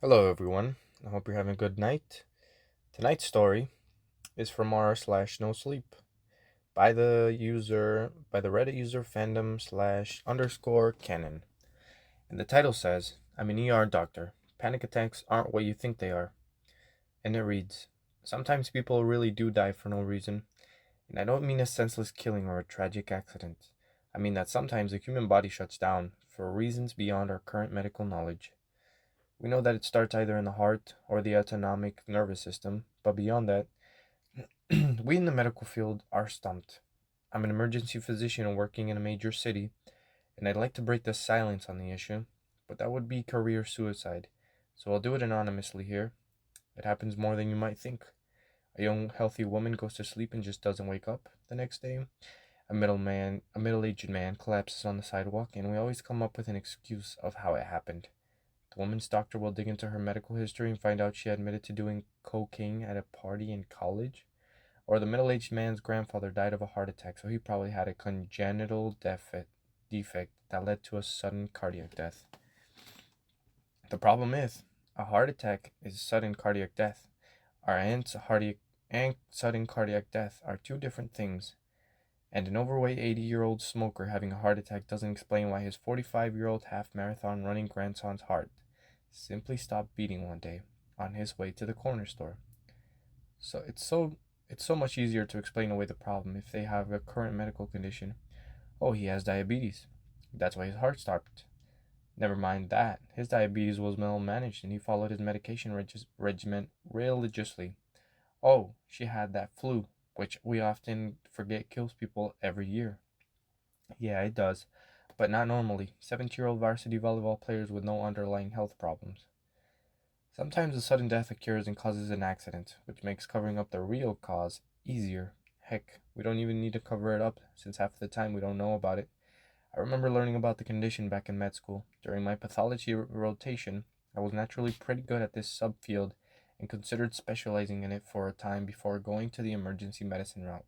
Hello, everyone. I hope you're having a good night. Tonight's story is from r slash no sleep by the Reddit user fandom slash underscore canon. And the title says, I'm an ER doctor. Panic attacks aren't what you think they are. And it reads, sometimes people really do die for no reason. And I don't mean a senseless killing or a tragic accident. I mean that sometimes the human body shuts down for reasons beyond our current medical knowledge. We know that it starts either in the heart or the autonomic nervous system, but beyond that, we in the medical field are stumped. I'm an emergency physician working in a major city, and I'd like to break the silence on the issue, but that would be career suicide. So I'll do it anonymously here. It happens more than you might think. A young, healthy woman goes to sleep and just doesn't wake up the next day. A middle-aged man collapses on the sidewalk, and we always come up with an excuse of how it happened. The woman's doctor will dig into her medical history and find out she admitted to doing cocaine at a party in college. Or the middle aged man's grandfather died of a heart attack, so he probably had a congenital defect that led to a sudden cardiac death. The problem is, a heart attack is sudden cardiac death. Our and sudden cardiac death are two different things. And an overweight 80-year-old smoker having a heart attack doesn't explain why his 45-year-old half marathon running grandson's heart simply stopped beating one day on his way to the corner store. So it's so much easier to explain away the problem if they have a current medical condition. Oh, he has diabetes. That's why his heart stopped. Never mind that. His diabetes was well managed and he followed his medication regimen religiously. Oh, she had that flu, which we often forget kills people every year. Yeah, it does, but not normally. 70-year-old varsity volleyball players with no underlying health problems. Sometimes a sudden death occurs and causes an accident, which makes covering up the real cause easier. Heck, we don't even need to cover it up, since half the time we don't know about it. I remember learning about the condition back in med school. During my pathology rotation, I was naturally pretty good at this subfield and considered specializing in it for a time before going to the emergency medicine route.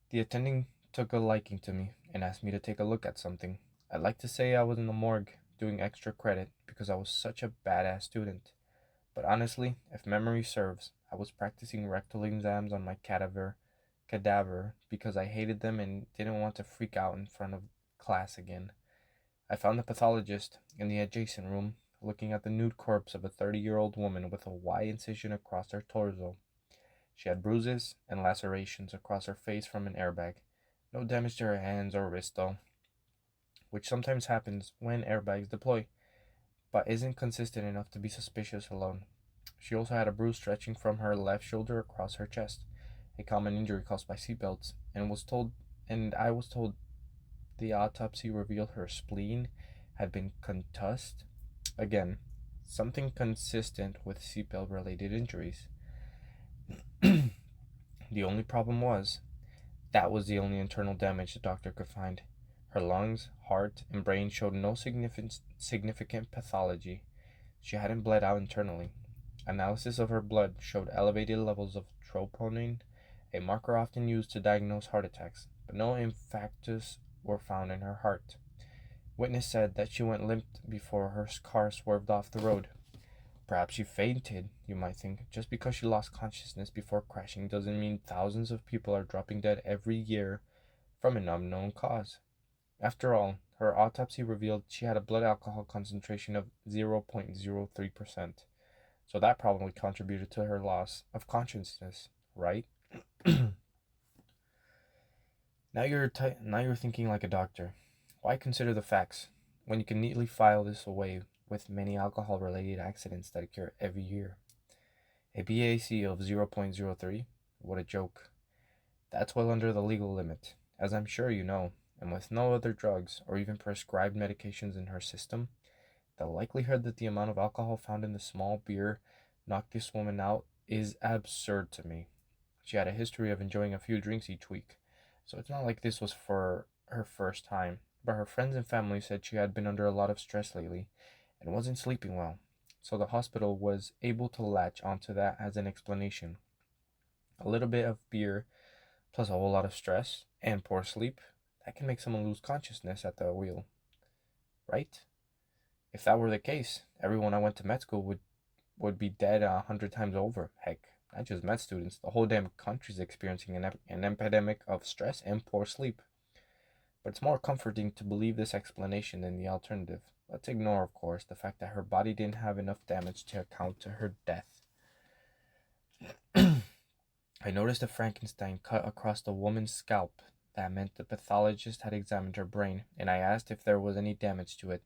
The attending took a liking to me and asked me to take a look at something. I'd like to say I was in the morgue doing extra credit because I was such a badass student. But honestly, if memory serves, I was practicing rectal exams on my cadaver because I hated them and didn't want to freak out in front of class again. I found the pathologist in the adjacent room looking at the nude corpse of a 30-year-old woman with a Y incision across her torso. She had bruises and lacerations across her face from an airbag. No damage to her hands or wrist though, which sometimes happens when airbags deploy, but isn't consistent enough to be suspicious alone. She also had a bruise stretching from her left shoulder across her chest, a common injury caused by seatbelts, and I was told the autopsy revealed her spleen had been contussed. Again, something consistent with seatbelt related injuries. The only problem was that was the only internal damage the doctor could find. Her lungs, heart, and brain showed no significant pathology. She hadn't bled out internally. Analysis of her blood showed elevated levels of troponin, a marker often used to diagnose heart attacks, but no infarctus were found in her heart. Witness said that she went limp before her car swerved off the road. Perhaps she fainted, you might think. Just because she lost consciousness before crashing doesn't mean thousands of people are dropping dead every year from an unknown cause. After all, her autopsy revealed she had a blood alcohol concentration of 0.03%. So that probably contributed to her loss of consciousness, right? Now you're thinking like a doctor. Why consider the facts when you can neatly file this away with many alcohol related accidents that occur every year? A BAC of 0.03? What a joke. That's well under the legal limit, as I'm sure you know, and with no other drugs or even prescribed medications in her system, the likelihood that the amount of alcohol found in the small beer knocked this woman out is absurd to me. She had a history of enjoying a few drinks each week, so it's not like this was for her first time. But her friends and family said she had been under a lot of stress lately and wasn't sleeping well, so the hospital was able to latch onto that as an explanation. A little bit of beer plus a whole lot of stress and poor sleep, that can make someone lose consciousness at the wheel, right? If that were the case, everyone I went to med school would be dead 100 times over. Heck, not just med students, the whole damn country's experiencing an epidemic of stress and poor sleep. But it's more comforting to believe this explanation than the alternative. Let's ignore, of course, the fact that her body didn't have enough damage to account to her death. I noticed a Frankenstein cut across the woman's scalp. That meant the pathologist had examined her brain, and I asked if there was any damage to it.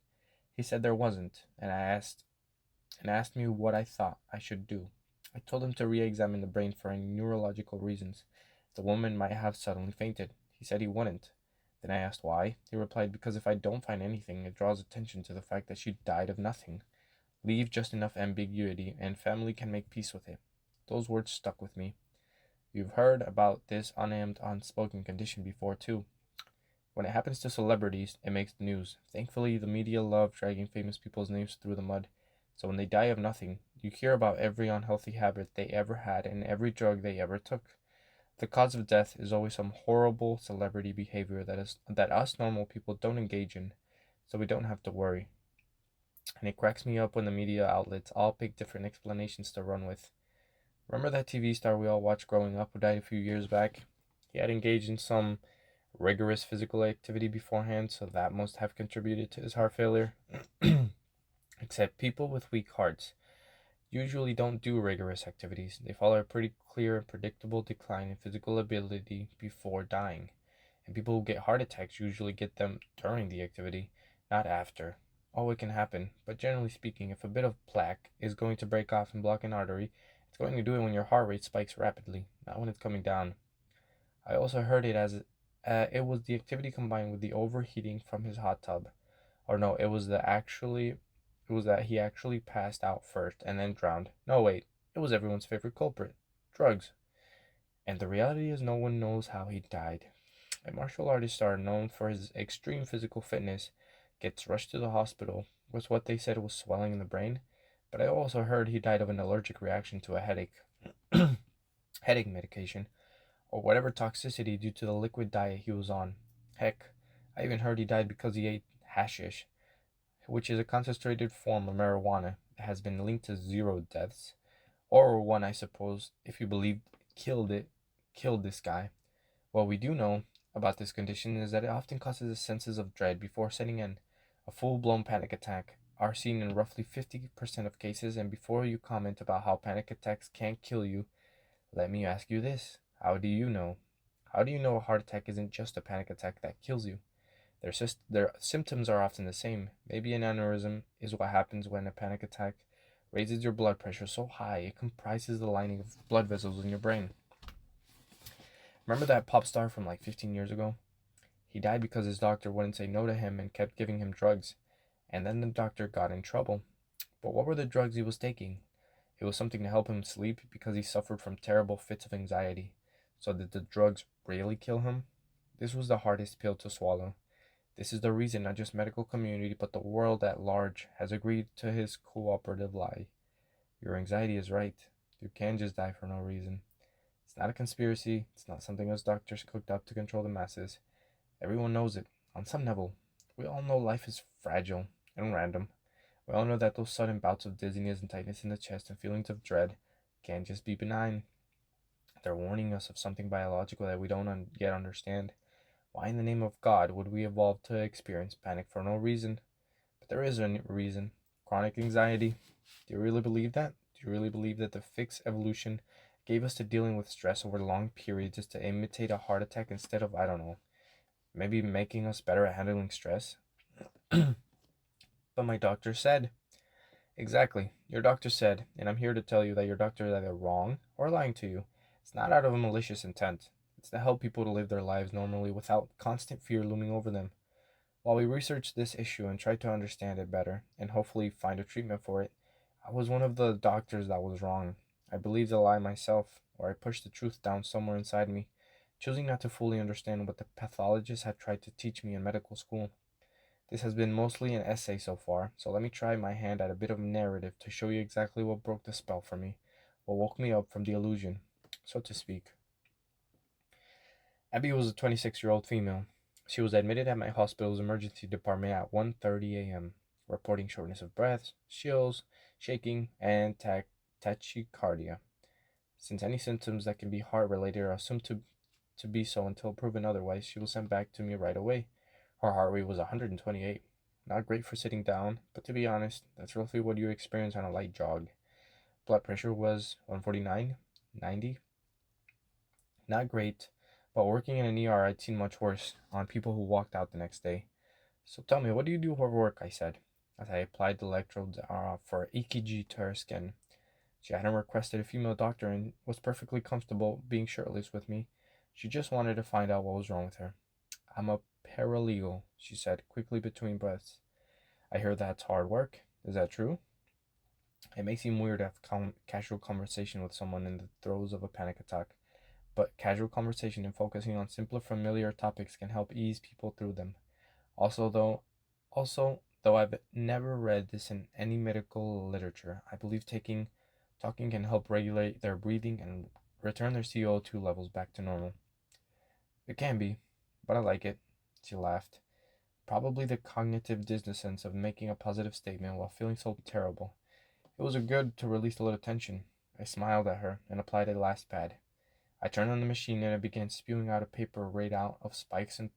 He said there wasn't, and asked me what I thought I should do. I told him to re-examine the brain for any neurological reasons. The woman might have suddenly fainted. He said he wouldn't. Then I asked why. He replied, because if I don't find anything, it draws attention to the fact that she died of nothing. Leave just enough ambiguity, and family can make peace with it. Those words stuck with me. You've heard about this unnamed, unspoken condition before, too. When it happens to celebrities, it makes the news. Thankfully, the media love dragging famous people's names through the mud. So when they die of nothing, you hear about every unhealthy habit they ever had and every drug they ever took. The cause of death is always some horrible celebrity behavior that us normal people don't engage in, so we don't have to worry. And it cracks me up when the media outlets all pick different explanations to run with. Remember that TV star we all watched growing up who died a few years back? He had engaged in some rigorous physical activity beforehand, so that must have contributed to his heart failure. Except people with weak hearts usually don't do rigorous activities. They follow a pretty clear and predictable decline in physical ability before dying. And people who get heart attacks usually get them during the activity, not after. Oh, it can happen, but generally speaking, if a bit of plaque is going to break off and block an artery, it's going to do it when your heart rate spikes rapidly, not when it's coming down. I also heard it was the activity combined with the overheating from his hot tub. Or no, it was that he actually passed out first and then drowned. No, wait, it was everyone's favorite culprit, drugs. And the reality is no one knows how he died. A martial artist star known for his extreme physical fitness gets rushed to the hospital with what they said was swelling in the brain, but I also heard he died of an allergic reaction to a headache, headache medication, or whatever toxicity due to the liquid diet he was on. Heck, I even heard he died because he ate hashish, which is a concentrated form of marijuana that has been linked to zero deaths, or one, I suppose, if you believe killed this guy. What we do know about this condition is that it often causes senses of dread before setting in. A full-blown panic attack are seen in roughly 50% of cases, and before you comment about how panic attacks can't kill you, let me ask you this. How do you know? How do you know a heart attack isn't just a panic attack that kills you? Their symptoms are often the same. Maybe an aneurysm is what happens when a panic attack raises your blood pressure so high it comprises the lining of blood vessels in your brain. Remember that pop star from like 15 years ago? He died because his doctor wouldn't say no to him and kept giving him drugs. And then the doctor got in trouble. But what were the drugs he was taking? It was something to help him sleep because he suffered from terrible fits of anxiety. So did the drugs really kill him? This was the hardest pill to swallow. This is the reason not just medical community but the world at large has agreed to his cooperative lie. Your anxiety is right. You can't just die for no reason. It's not a conspiracy. It's not something us doctors cooked up to control the masses. Everyone knows it, on some level. We all know life is fragile and random. We all know that those sudden bouts of dizziness and tightness in the chest and feelings of dread can't just be benign. They're warning us of something biological that we don't yet understand. Why in the name of God would we evolve to experience panic for no reason? But there is a reason. Chronic anxiety. Do you really believe that? Do you really believe that the fixed evolution gave us to dealing with stress over long periods just to imitate a heart attack instead of, I don't know, maybe making us better at handling stress? But my doctor said. Exactly. Your doctor said, and I'm here to tell you that your doctor is either wrong or lying to you. It's not out of a malicious intent. It's to help people to live their lives normally without constant fear looming over them. While we researched this issue and tried to understand it better and hopefully find a treatment for it, I was one of the doctors that was wrong. I believed a lie myself, or I pushed the truth down somewhere inside me, choosing not to fully understand what the pathologists had tried to teach me in medical school. This has been mostly an essay so far, so let me try my hand at a bit of narrative to show you exactly what broke the spell for me, what woke me up from the illusion, so to speak. Abby was a 26-year-old female. She was admitted at my hospital's emergency department at 1:30 a.m. reporting shortness of breath, chills, shaking, and tachycardia. Since any symptoms that can be heart related are assumed to be so until proven otherwise, she was sent back to me right away. Her heart rate was 128. Not great for sitting down, but to be honest, that's roughly what you experience on a light jog. Blood pressure was 149, 90. Not great, but working in an ER, I'd seen much worse on people who walked out the next day. So tell me, what do you do for work? I said, as I applied the electrodes for EKG to her skin. She hadn't requested a female doctor and was perfectly comfortable being shirtless with me. She just wanted to find out what was wrong with her. I'm a paralegal, she said, quickly between breaths. I hear that's hard work. Is that true? It may seem weird to have casual conversation with someone in the throes of a panic attack, but casual conversation and focusing on simpler, familiar topics can help ease people through them. Also, though I've never read this in any medical literature, I believe talking can help regulate their breathing and return their CO2 levels back to normal. It can be, but I like it. She laughed. Probably the cognitive dissonance of making a positive statement while feeling so terrible. It was a good to release a little tension. I smiled at her and applied a last pad. I turned on the machine and it began spewing out a paper right out of spikes and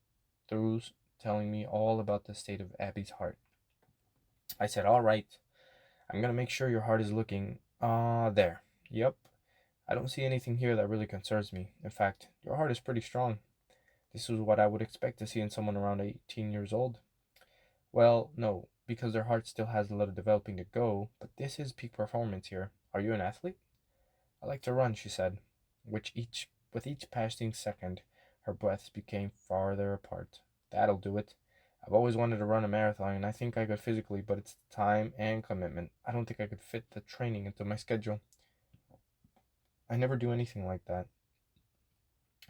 throughs telling me all about the state of Abby's heart. I said, all right, I'm going to make sure your heart is looking. There. Yep. I don't see anything here that really concerns me. In fact, your heart is pretty strong. This is what I would expect to see in someone around 18 years old. Well, no, because their heart still has a little developing to go, but this is peak performance here. Are you an athlete? I like to run, she said, with each passing second, her breaths became farther apart. That'll do it. I've always wanted to run a marathon, and I think I could physically, but it's time and commitment. I don't think I could fit the training into my schedule. I never do anything like that.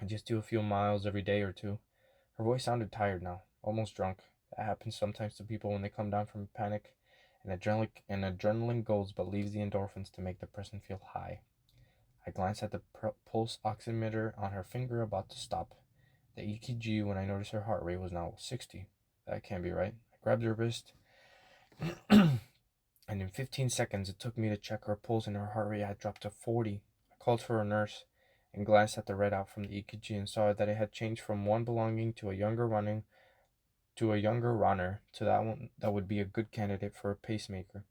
I just do a few miles every day or two. Her voice sounded tired now, almost drunk. That happens sometimes to people when they come down from panic, and adrenaline goes but leaves the endorphins to make the person feel high. I glanced at the pulse oximeter on her finger, about to stop. The EKG, when I noticed her heart rate, was now 60. That can't be right. I grabbed her wrist, and in 15 seconds it took me to check her pulse, and her heart rate had dropped to 40. I called for a nurse and glanced at the readout from the EKG and saw that it had changed from one belonging to a younger runner to that one that would be a good candidate for a pacemaker.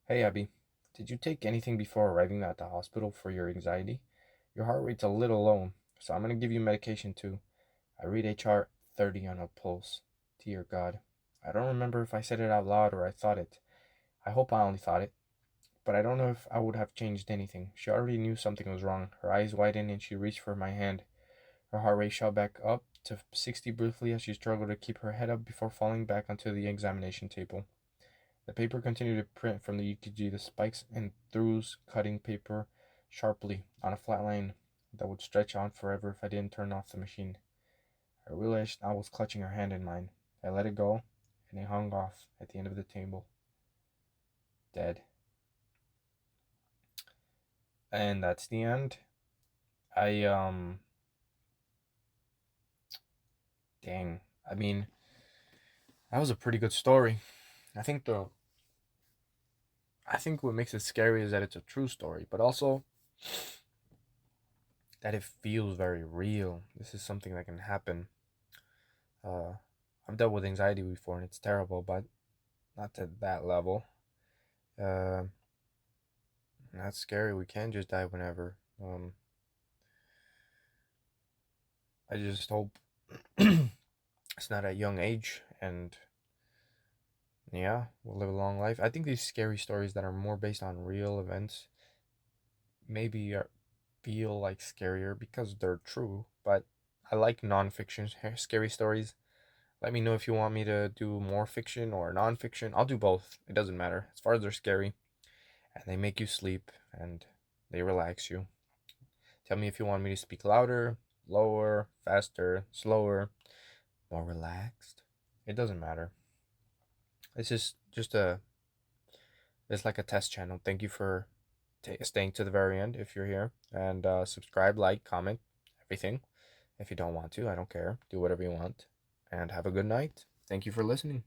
Hey, Abby, did you take anything before arriving at the hospital for your anxiety? Your heart rate's a little low, so I'm going to give you medication too. I read HR 30 on her pulse. Dear God. I don't remember if I said it out loud or I thought it. I hope I only thought it. But I don't know if I would have changed anything. She already knew something was wrong. Her eyes widened and she reached for my hand. Her heart rate shot back up to 60 briefly as she struggled to keep her head up before falling back onto the examination table. The paper continued to print from the EKG, the spikes and throughs cutting paper sharply on a flat line that would stretch on forever if I didn't turn off the machine. I realized I was clutching her hand in mine. I let it go, and it hung off at the end of the table. Dead. And that's the end. Dang. I mean, that was a pretty good story. I think what makes it scary is that it's a true story, but also that it feels very real. This is something that can happen. Uh, I've dealt with anxiety before, and it's terrible, but not to that level. Uh, that's scary. We can just die whenever. I just hope it's not at a young age, and yeah, we'll live a long life. I think these scary stories that are more based on real events maybe feel like scarier because they're true, but I like non-fiction scary stories. Let me know if you want me to do more fiction or non-fiction. I'll do both. It doesn't matter. As far as they're scary and they make you sleep and they relax you. Tell me if you want me to speak louder, lower, faster, slower, more relaxed. It doesn't matter. It's it's like a test channel. Thank you for staying to the very end if you're here, and subscribe, like, comment, everything. If you don't want to, I don't care. Do whatever you want, and have a good night. Thank you for listening.